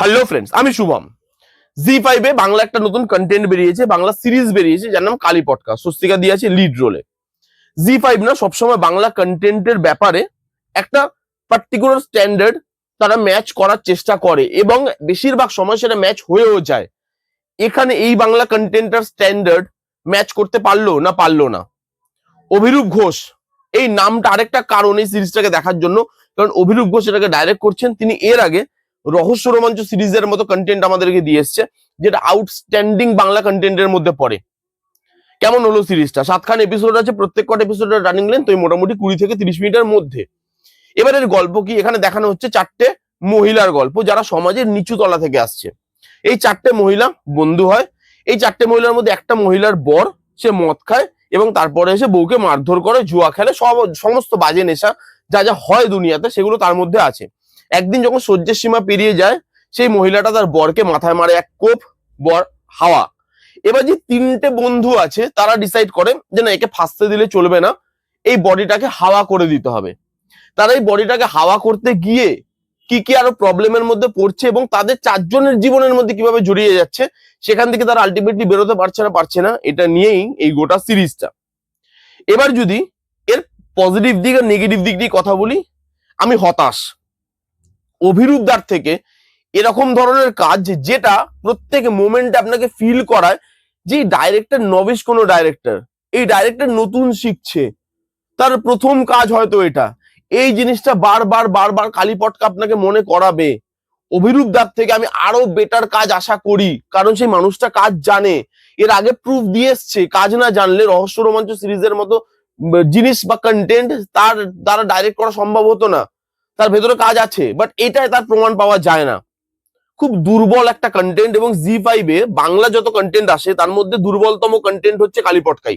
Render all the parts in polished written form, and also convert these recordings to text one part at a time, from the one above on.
Hello friends, আমি শুভম। জি5 এ বাংলা একটা নতুন কন্টেন্ট বেরিয়েছে, বাংলা সিরিজ বেরিয়েছে যার নাম কালী পটকা। স্বস্তিকা দিয়ে আছে লিড রোলে। জি5 না সবসময় বাংলা কন্টেন্টের ব্যাপারে একটা পার্টিকুলার স্ট্যান্ডার্ড তারা ম্যাচ করার চেষ্টা করে এবং বেশিরভাগ সময় সেটা ম্যাচ হয়েও যায়। এখানে এই বাংলা কন্টেন্টার স্ট্যান্ডার্ড ম্যাচ করতে পারলো না। অভিরূপ ঘোষ এই নামটা আরেকটা কারণ এই সিরিজটাকে দেখার জন্য, কারণ অভিরূপ ঘোষ এটাকে ডাইরেক্ট করছেন। তিনি এর আগে রহস্য রোমাঞ্চ সিরিজের মতো কন্টেন্ট আমাদেরকে দিয়ে এসছে, যেটা আউটস্ট্যান্ডিং বাংলা কন্টেন্টের মধ্যে পড়ে। কেমন হলো সিরিজটা? 7খান এপিসোড আছে, প্রত্যেক কটা এপিসোডের রানিং লেন্থ ওই মোটামুটি 20 থেকে 30 মিনিটের মধ্যে। এবারের গল্প কি? এখানে দেখানো হচ্ছে 4টে মহিলার গল্প যারা সমাজের নিচু তলা থেকে আসছে। এই 4টে মহিলা বন্ধু হয়। এই 4টে মহিলার মধ্যে একটা মহিলার বর, সে মদ খায় এবং তারপরে এসে বউকে মারধর করে, জুয়া খেলে, সমস্ত বাজে নেশা যা যা হয় দুনিয়াতে সেগুলো তার মধ্যে আছে। একদিন যখন সহ্যের সীমা পেরিয়ে যায়, সেই মহিলাটা তার বরকে মাথায় মারে এক কোপ। বর হাওয়া। এবার যে 3টে বন্ধু আছে তারা ডিসাইড করে যে না, একে ফাঁসতে দিলে চলবে না, এই বডিটাকে হাওয়া করে দিতে হবে। তারা এই বডিটাকে হাওয়া করতে গিয়ে কি কি আরো প্রবলেমের মধ্যে পড়ছে এবং তাদের 4 জনের জীবনের মধ্যে কিভাবে জড়িয়ে যাচ্ছে, সেখান থেকে তারা আলটিমেটলি বেরোতে পারছে না, এটা নিয়েই এই গোটা সিরিজটা। এবার যদি এর পজিটিভ দিক আর নেগেটিভ দিক নিয়ে কথা বলি, আমি হতাশ অভিরূপদার থেকে এরকম ধরনের কাজ যেটা প্রত্যেক মোমেন্টে আপনাকে ফিল করায় যে ডাইরেক্টর নবিশ কোনো ডাইরেক্টর, এই ডাইরেক্টর নতুন শিখছে, তার প্রথম কাজ হয়তো এটা। এই জিনিসটা বারবার বারবার কালী পটকা আপনাকে মনে করাবে। অভিরূপ দার থেকে আমি আরো বেটার কাজ আশা করি, কারণ সেই মানুষটা কাজ জানে, এর আগে প্রুফ দিয়ে এসছে। কাজ না জানলে রহস্য রোমাঞ্চ সিরিজের মতো জিনিস বা কন্টেন্ট তার দ্বারা ডাইরেক্ট করা সম্ভব হতো না। তার ভেতরে কাজ আছে, বাট এটাই তার প্রমাণ পাওয়া যায় না। খুব দুর্বল একটা কন্টেন্ট, এবং জি5 এ বাংলা যত কন্টেন্ট আসে তার মধ্যে দুর্বলতম কন্টেন্ট হচ্ছে কালী পটকাই।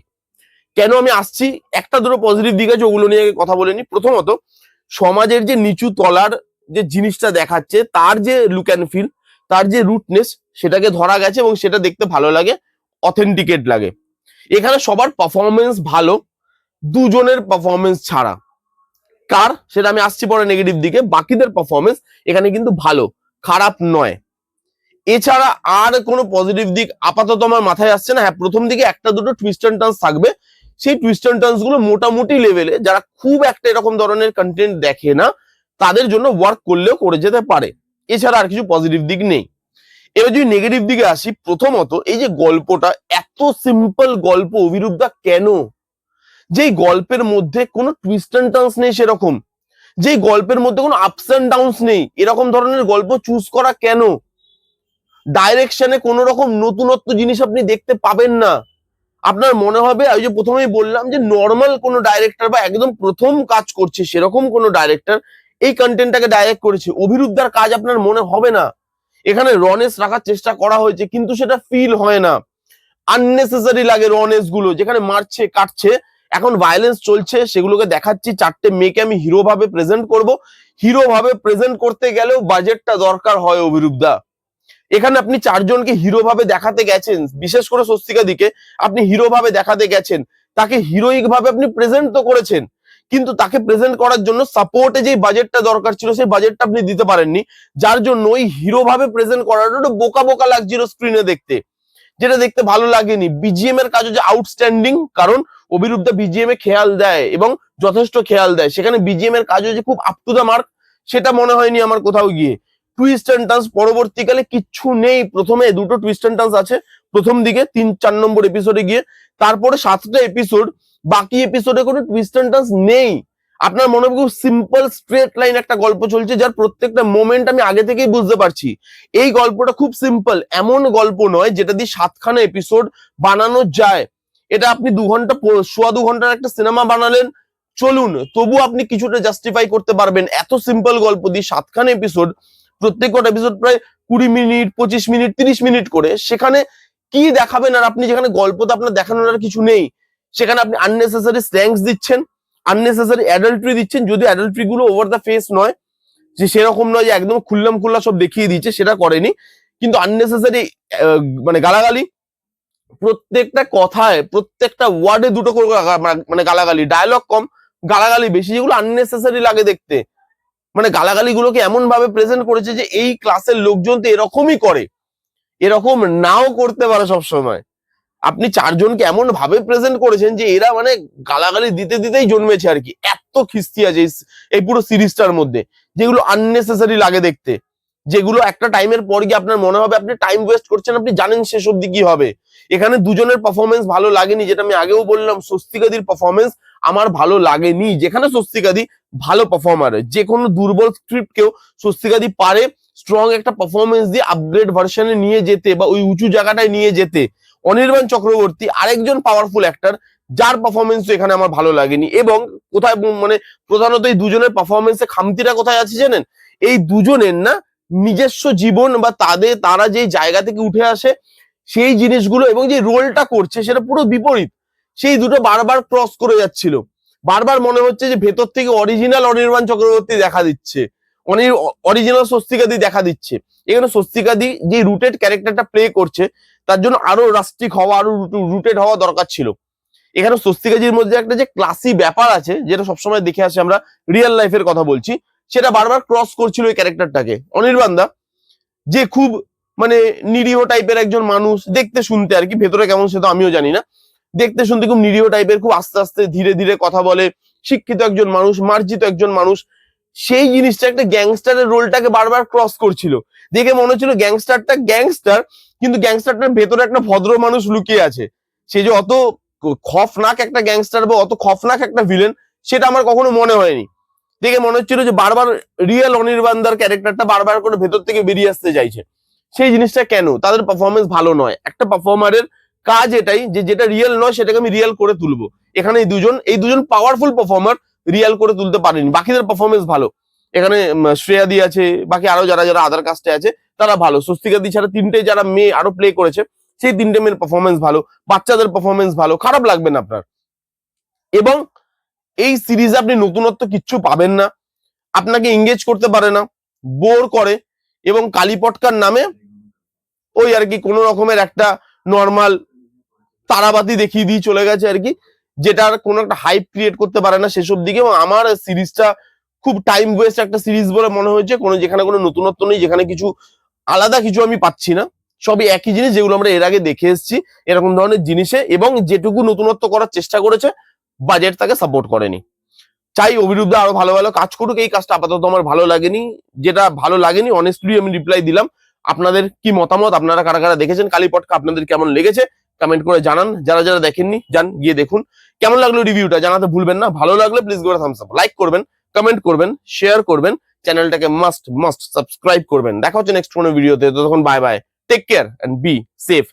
কেন আমি আসছি, একটা দুটো পজিটিভ দিক আছে, ওগুলো নিয়ে কথা বলে নি। প্রথমত, সমাজের যে নিচু তলার যে জিনিসটা দেখাচ্ছে, তার যে লুক অ্যান্ড ফিল, তার যে রুটনেস, সেটাকে ধরা গেছে এবং সেটা দেখতে ভালো লাগে, অথেন্টিকেট লাগে। এখানে সবার পারফরমেন্স ভালো, দুজনের পারফরমেন্স ছাড়া। কার সেটা আমি আসছি পরে নেগেটিভ দিকে। বাকিদের পারফরমেন্স এখানে কিন্তু ভালো, খারাপ নয়। এছাড়া আর কোনো পজিটিভ দিক আপাতত আমার মাথায় আসছে না। হ্যাঁ, প্রথম দিকে একটা দুটো টুইস্ট এন্ড টার্নস থাকবে, সেই টুইস্ট এন্ড টার্নস গুলো মোটামুটি লেভেলে, যারা খুব একটা এরকম ধরনের কন্টেন্ট দেখে না তাদের জন্য ওয়ার্ক করলেও করে যেতে পারে। এছাড়া আর কিছু পজিটিভ দিক নেই। এবার যদি নেগেটিভ দিকে আসি, প্রথমত এই যে গল্পটা, এত সিম্পল গল্প অভিরূপদা কেন? যেই গল্পের মধ্যে কোনো টুইস্ট এন্ড টার্নস নেই সেরকম, যেই গল্পের মধ্যে কোনো আপস এন্ড ডাউনস নেই, এরকম ধরনের গল্প চুজ করা কেন? ডাইরেকশনে কোন রকম নতুনত্ব জিনিস আপনি দেখতে পাবেন না। আপনার মনে হবে, ওই যে প্রথমেই বললাম যে নর্মাল কোন ডাইরেক্টর বা একদম প্রথম কাজ করছে সেরকম কোন ডাইরেক্টর এই কন্টেন্টটাকে ডাইরেক্ট করেছে। অভিরূপদার কাজ আপনার মনে হবে না। এখানে রনেস রাখার চেষ্টা করা হয়েছে কিন্তু সেটা ফিল হয় না, আননেসেসারি লাগে রনেস গুলো। যেখানে মারছে কাটছে, এখন ভায়োলেন্স চলছে, সেগুলোকে দেখাচ্ছি। 4টে মেয়েকে আমি হিরো ভাবে প্রেজেন্ট করব, হিরো ভাবে প্রেজেন্ট করতে গেলেও বাজেটটা দরকার হয় অভিরূপদা। এখানে আপনি 4 জনকে হিরো ভাবে দেখাতে গেছেন, বিশেষ করে স্বস্তিকা দিকে আপনি হিরো ভাবে দেখাতে গেছেন, তাকে হিরোইক ভাবে আপনি প্রেজেন্ট তো করেছেন, কিন্তু তাকে প্রেজেন্ট করার জন্য সাপোর্টে যে বাজেটটা দরকার ছিল সেই বাজেটটা আপনি দিতে পারেননি, যার জন্য ওই হিরো ভাবে প্রেজেন্ট করাটা একটু বোকা বোকা লাগছিল স্ক্রিনে দেখতে, যেটা দেখতে ভালো লাগেনি। বিজিএম এর কাজও যে আউটস্ট্যান্ডিং, কারণ অভিরূপদা বিজিএম এ খেয়াল দেয় এবং যথেষ্ট খেয়াল দেয়, সেখানে বিজিএম এর কাজও যে খুব আপ টু দা মার্ক সেটা মনে হয়নি আমার কোথাও গিয়ে। টুইস্ট এন্ড টার্নস পরবর্তীকালে কিচ্ছু নেই। প্রথমে দুটো টুইস্ট এন্ড টার্নস আছে প্রথম দিকে 3-4 নম্বর এপিসোডে গিয়ে, তারপরে 7টা এপিসোড, বাকি এপিসোডে কোনো টুইস্ট এন্ড টার্নস নেই। আপনার মনে হবে খুব সিম্পল স্ট্রেট লাইন একটা গল্প চলছে, যার প্রত্যেকটা মোমেন্ট আমি আগে থেকেই বুঝতে পারছি এই গল্পটা খুব সিম্পল। এমন গল্প নয় যেটা দিয়ে 7খানা এপিসোড বানানো যায়। এটা আপনি 2 ঘন্টা, 2.25 ঘন্টার একটা সিনেমা বানালেন, চলুন, তবু আপনি কিছুটা জাস্টিফাই করতে পারবেন। এত সিম্পল গল্প দিয়ে 7খানা এপিসোড, প্রত্যেকটা এপিসোড প্রায় 20 মিনিট, 25 মিনিট, 30 মিনিট করে, সেখানে কি দেখাবেন? আর আপনি যেখানে গল্পতে আপনার দেখানোর আর কিছু নেই, সেখানে আপনি আননেসেসারি স্ল্যাংস দিচ্ছেন, আননেসেসারি অ্যাডাল্টরি দিচ্ছেন। যদি অ্যাডাল্টরি গুলো ওভার দ্য ফেস নয়, যে সেরকম নয় যে একদম খুল্লাম খুল্লা সব দেখিয়ে দিচ্ছে, সেটা করেনি, কিন্তু আননেসেসারি মানে গালাগালি, প্রত্যেকটা কথায় প্রত্যেকটা ওয়ার্ডে দুটো করে মানে গালাগালি, ডায়লগ কম, গালাগালি বেশি, যেগুলো আননেসেসারি লাগে দেখতে। মানে গালাগালিগুলোকে এমন ভাবে প্রেজেন্ট করেছে যে এই ক্লাসের লোকজন তো এরকমই করে, এরকম নাও করতে পারে সবসময়। আপনি চারজনকে এমন ভাবে প্রেজেন্ট করেছেন যে এরা মানে গালাগালি দিতে দিতেই জন্মেছে আর কি। এত খিস্তি আছে এই পুরো সিরিজটার মধ্যে, যেগুলো আননেসেসারি লাগে দেখতে, যেগুলো একটা টাইমের পর গিয়ে আপনার মনে হবে আপনি টাইম ওয়েস্ট করছেন, আপনি জানেন শেষ অব্দি কি হবে। এখানে দুজনের পারফরমেন্স ভালো লাগেনি, যেটা আমি আগেও বললাম। স্বস্তিকাদির পারফরমেন্স আমার ভালো লাগেনি, যেখানে স্বস্তিকাদি ভালো পারফর্মার, যে কোনো দুর্বল স্ক্রিপ্টকেও স্বস্তিকাদি পারে স্ট্রং একটা পারফরমেন্স দিয়ে আপগ্রেড ভার্সনে নিয়ে যেতে বা ওই উঁচু জায়গাটায় নিয়ে যেতে। অনির্বাণ চক্রবর্তী আরেকজন পাওয়ারফুল অ্যাক্টর, যার পারফরমেন্স এখানে আমার ভালো লাগেনি। এবং কোথায় মানে প্রধানত এই দুজনের পারফরমেন্সে খামতিটা কোথায় আছে জানেন? এই দুজনের না নিজস্ব জীবন বা তারা যে জায়গা থেকে উঠে আসে সেই জিনিসগুলো এবং যে রোলটা করছে সেটা পুরো বিপরীত। সেই দুটো বারবার ক্রস করে যাচ্ছিল, বারবার মনে হচ্ছে যে ভেতর থেকে অরিজিনাল অনির্বাণ চক্রবর্তী দেখা দিচ্ছে, অরিজিনাল স্বস্তিকাদি দেখা দিচ্ছে। এখানে স্বস্তিকাদি যে রুটেড ক্যারেক্টারটা প্লে করছে তার জন্য আরো রাস্টিক হওয়া, আরো রুটেড হওয়া দরকার ছিল। এখানে স্বস্তিকাজির মধ্যে একটা যে ক্লাসি ব্যাপার আছে, যেটা সবসময় দেখে আসে, আমরা রিয়েল লাইফের কথা বলছি, সেটা বারবার ক্রস করছিল এই ক্যারেক্টারটাকে। অনির্বাণ দা যে খুব মানে নিরীহ টাইপের একজন মানুষ, দেখতে শুনতে আর কি, ভেতরে কেমন সেটা আমিও জানি না, দেখতে শুনতে খুব নিরীহ টাইপের, খুব আস্তে আস্তে ধীরে ধীরে কথা বলে, শিক্ষিত একজন মানুষ, মার্জিত একজন মানুষ, সেই জিনিসটা একটা গ্যাংস্টারের রোলটাকে বারবার ক্রস করছিল। দেখে মনে হচ্ছিল গ্যাংস্টারটা গ্যাংস্টার, কিন্তু গ্যাংস্টারটার ভেতরে একটা ভদ্র মানুষ লুকিয়ে আছে। সে যে অত খফনাক একটা গ্যাংস্টার বা অত খফনাক একটা ভিলেন, সেটা আমার কখনো মনে হয়নি। দেখে মনে হচ্ছিল যে বারবার রিয়েল অনির্বাণদার ক্যারেক্টারটা বারবার করে ভেতর থেকে বেরিয়ে আসতে চাইছে। সেই জিনিসটা কেন? তাদের পারফরমেন্স ভালো নয়। একটা পারফর্মারের কাজ এটাই যে যেটা রিয়েল নয় সেটাকে আমি রিয়েল করে তুলবো। এখানে এই দুজন পাওয়ারফুল পারফর্মার রিয়েল করে তুলতে পারেনি। বাকিদের পারফরমেন্স ভালো, এখানে শ্রেয়াদি আছে, বাকি আরো যারা যারা আদার কাস্টে আছে তারা ভালো। স্বস্তিকাদি ছাড়া তিনটে যারা মেয়ে আরো প্লে করেছে, সেই তিনটে মেয়ের পারফরমেন্স ভালো, বাচ্চাদের পারফরমেন্স ভালো, খারাপ লাগবে না আপনার। এবং এই সিরিজে আপনি নতুনত্ব কিচ্ছু পাবেন না, আপনাকে এঙ্গেজ করতে পারে না, বোর করে, এবং কালীপটকার নামে ওই আর কি কোনো রকমের একটা নর্মাল তারাবাতি দেখিয়ে দিয়ে চলে গেছে আর কি, যেটার কোনো একটা হাইপ ক্রিয়েট করতে পারে না শেষের দিকে। এবং আমার সিরিজটা খুব টাইম ওয়েস্ট একটা সিরিজ বলে মনে হয়েছে, যেখানে কোনো নতুনত্ব নেই, যেখানে কিছু আলাদা কিছু আমি পাচ্ছি না, সবই একই জিনিস যেগুলো আমরা এর আগে দেখে এসেছি এরকম ধরনের জিনিসে। এবং যেটুকু নতুনত্ব করার চেষ্টা করেছে বাজেট তাকে সাপোর্ট করেনি। চাই অভিরুদ্ধ আরো ভালো ভালো কাজ করুক, এই কাজটা আপাতত আমার ভালো লাগেনি। যেটা ভালো লাগেনি অনেস্টলি আমি রিপ্লাই দিলাম। আপনাদের কি মতামত, আপনারা কারা কারা দেখেছেন কালীপটকা, আপনাদের কেমন লেগেছে কমেন্ট করে জানান। যারা যারা দেখেননি যান গিয়ে দেখুন। কেমন লাগলো রিভিউটা জানাতে ভুলবেন না। ভালো লাগলে প্লিজ করে থামস আপ, লাইক করবেন, কমেন্ট করবেন, শেয়ার করবেন, চ্যানেলটাকে মাস্ট সাবস্ক্রাইব করবেন। দেখা হচ্ছে নেক্সট কোনো ভিডিওতে। ততক্ষণ bye bye, take care and be safe.